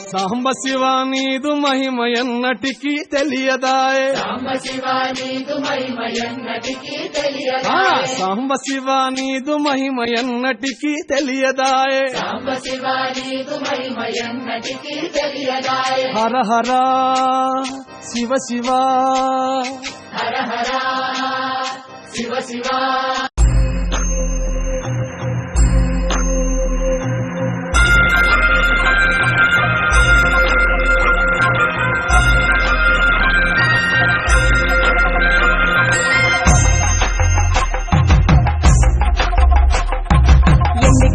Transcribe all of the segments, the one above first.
సాంబ శివ నీదు మహిమ ఎన్నటికీ తెలియదాయే సాంబ శివ నీదు మహిమ ఎన్నటికీ తెలియదాయే సాంబ శివ నీదు మహిమ ఎన్నటికీ తెలియదాయే సాంబ శివ నీదు మహిమ ఎన్నటికీ తెలియదాయే హర హర శివ శివ హర హర శివ శివ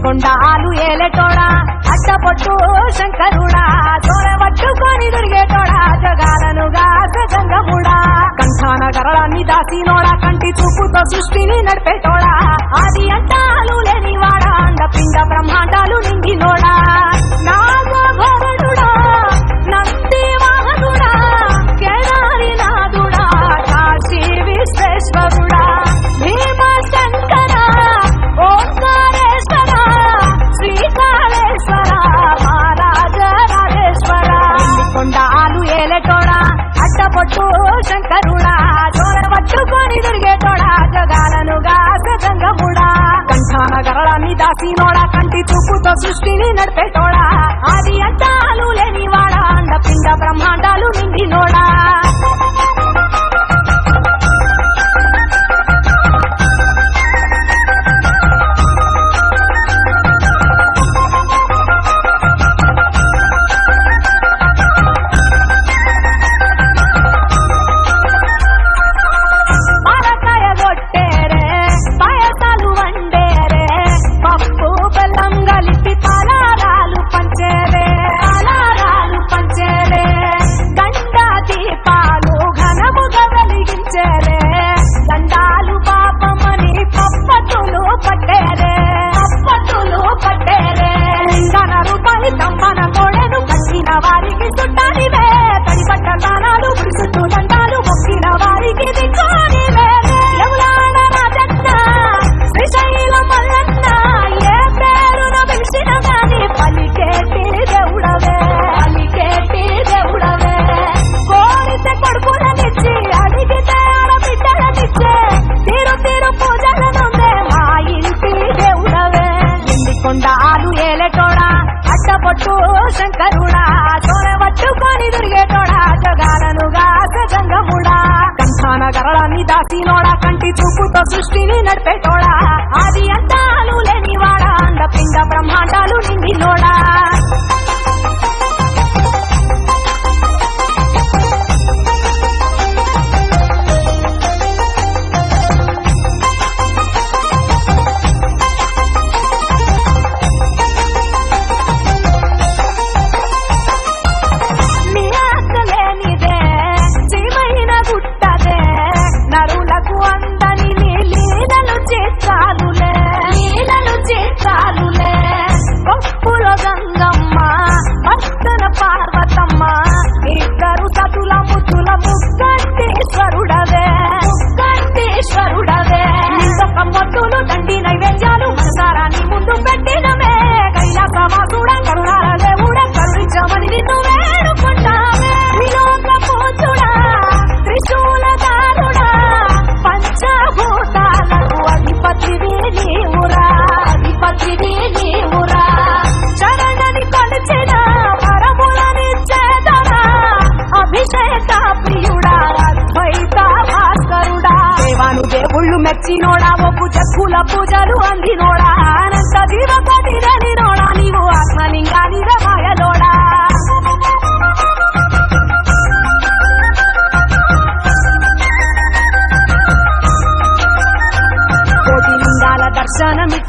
కొండాలు ఏలేటోడా అట్టపొట్టు శంకరుడా తోరవట్టుకొని దొరికేటోడా జగాలను గంగముడా కంఠాన గరళాన్ని దాసినోడా కంటి చూపుతో సృష్టిని నడిపేటోడా ఆది అంటాలు లేనివాడా అండపిండ బ్రహ్మాండాలు నిండినోడా నాగభరణుడా నంది వాహనుడా కేదారి నాథుడా కాశీ విశ్వేశ్వరుడా భీమ శంకర ఓంకారేశ్వర శ్రీకాళేశ్వర మహారాజ రాజేశ్వర కొండాలు ఏలేటోడా అట్టపొట్టు శంకరుడా తోరవట్టుకొని దొరికేటోడా జగాలను గంగముడా కంఠాన గరళాన్ని దాసినోడా కంటి చూపుతో సృష్టిని నడిపేటోడా ఆది అంటాలు లేనివాడా అండపిండ బ్రహ్మాండాలు నిండినోడా వారికి చుట్టానివే తడి పట్ట తానాలు చుట్టూ దండాలు మొక్కిన వారికి దిక్కోనివే యములాడ రాజన్న శ్రీశైల మల్లన్న ఏ పేరున పిలిచిన గాని పలికేటి దేవుడవే కోరితే కొడుకులనిచ్చి అడిగితే ఆడబిడ్డలనిచ్చే తీరు తీరు పూజలనుందే మా ఇంటి దేవుడవే ఎండి కొండాలు ఏలేటోడా అట్టపొట్టు శంకరుడా తోరవట్టుకొని దొరికేటోడా జగాలను గంగముడా కంఠాన గరళాన్ని దాసినోడా కంటి చూపుతో సృష్టిని నడిపేటోడా ఆది అంటాలు లేనివాడా అండపిండ బ్రహ్మాండాలు నిండినోడా నరులకు అందని లీలలు చేస్తాలులే పప్పుల గంగమ్మ భక్తన పార్వతమ్మ ఇద్దరు సతుల ముద్దుల ముక్కంటేశ్వరుడవే నిందొక మొత్తులు దండి నైవేద్యాలు మనసారాన్ని ముందు పెట్టినమే కైలాసవాసుడ కరుణాల దేవుడ కరుణించమని నిన్ను వేడుకుంటామే విలోక పూజుడా త్రిశూలదారుడా పంచభూతాలకు అధిపతివి నీవురా శరణని కొలిచిన వరములనిచ్చేదరా అభిషేక ప్రియుడా అద్వైత భాస్కరుడా దేవాను దేవుళ్ళు మెచ్చినోడా ఒప్పు జక్కుల పూజలు అందినోడా అనంత జీవపతిరనినోడా